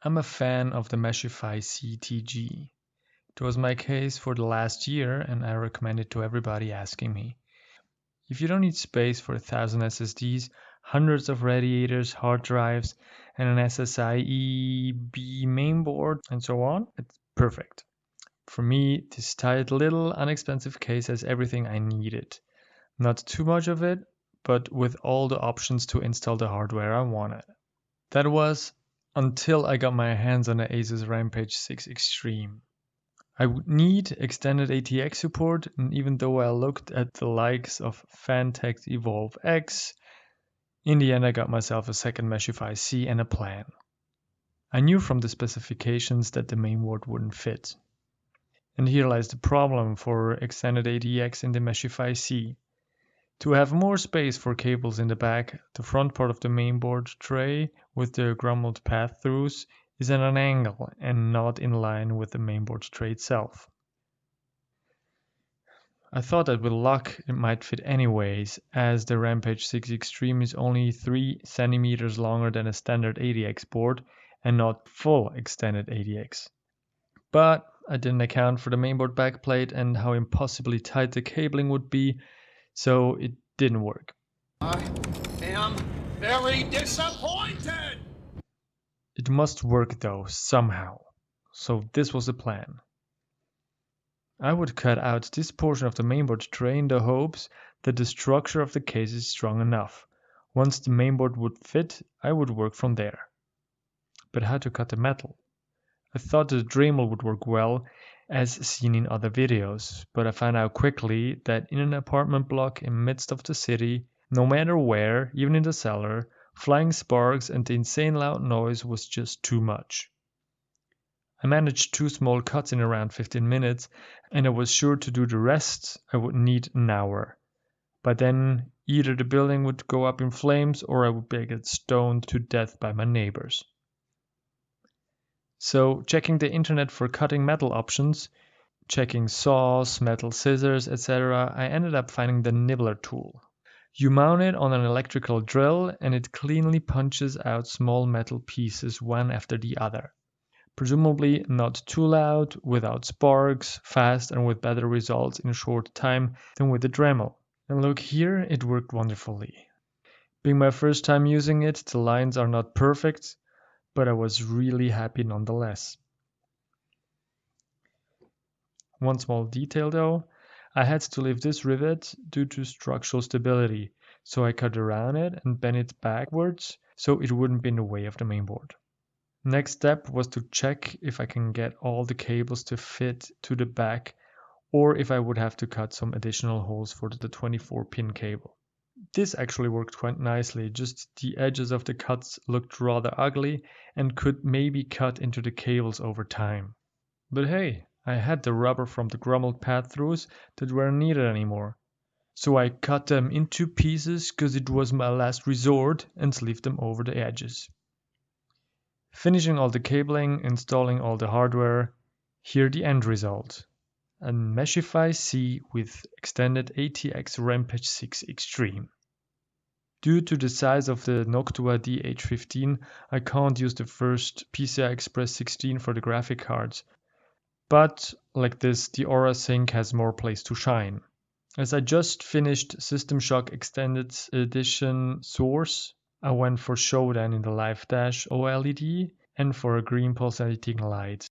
I'm a fan of the Meshify C TG. It was my case for the last year and I recommend it to everybody asking me. If you don't need space for 1,000 SSDs, hundreds of radiators, hard drives, and an SSIE B mainboard and so on, it's perfect. For me, this tight little inexpensive case has everything I needed. Not too much of it, but with all the options to install the hardware I wanted. That was until I got my hands on the Asus Rampage VI Extreme. I would need extended ATX support, and even though I looked at the likes of Fantex Evolve X, in the end I got myself a second Meshify C and a plan. I knew from the specifications that the mainboard wouldn't fit. And here lies the problem for extended ATX in the Meshify C. To have more space for cables in the back, the front part of the mainboard tray with the grommeled pass-throughs is at an angle and not in line with the mainboard tray itself. I thought that with luck it might fit anyways, as the Rampage VI Extreme is only 3 cm longer than a standard ATX board and not full extended ATX. But I didn't account for the mainboard backplate and how impossibly tight the cabling would be, so it didn't work. I am very disappointed! It must work though, somehow. So this was the plan. I would cut out this portion of the mainboard tray in the hopes that the structure of the case is strong enough. Once the mainboard would fit, I would work from there. But how to cut the metal? I thought the Dremel would work well, as seen in other videos, but I found out quickly that in an apartment block in the midst of the city, no matter where, even in the cellar, flying sparks and the insane loud noise was just too much. I managed 2 small cuts in around 15 minutes, and I was sure to do the rest I would need an hour. By then, either the building would go up in flames or I would get stoned to death by my neighbors. So, checking the internet for cutting metal options, checking saws, metal scissors, etc., I ended up finding the nibbler tool. You mount it on an electrical drill and it cleanly punches out small metal pieces one after the other. Presumably not too loud, without sparks, fast and with better results in a short time than with the Dremel. And look here, it worked wonderfully. Being my first time using it, the lines are not perfect, but I was really happy nonetheless. One small detail though, I had to leave this rivet due to structural stability, so I cut around it and bent it backwards so it wouldn't be in the way of the mainboard. Next step was to check if I can get all the cables to fit to the back or if I would have to cut some additional holes for the 24-pin cable. This actually worked quite nicely, just the edges of the cuts looked rather ugly and could maybe cut into the cables over time. But hey, I had the rubber from the grommeled pass-throughs that weren't needed anymore. So I cut them into pieces because it was my last resort and sleeved them over the edges. Finishing all the cabling, installing all the hardware, here the end result. A Meshify C with extended ATX Rampage VI Extreme. Due to the size of the Noctua DH15, I can't use the first PCI Express 16 for the graphic cards. But, like this, the Aura Sync has more place to shine. As I just finished System Shock Extended Edition Source, I went for Showdown in the Live Dash OLED and for a green pulsating light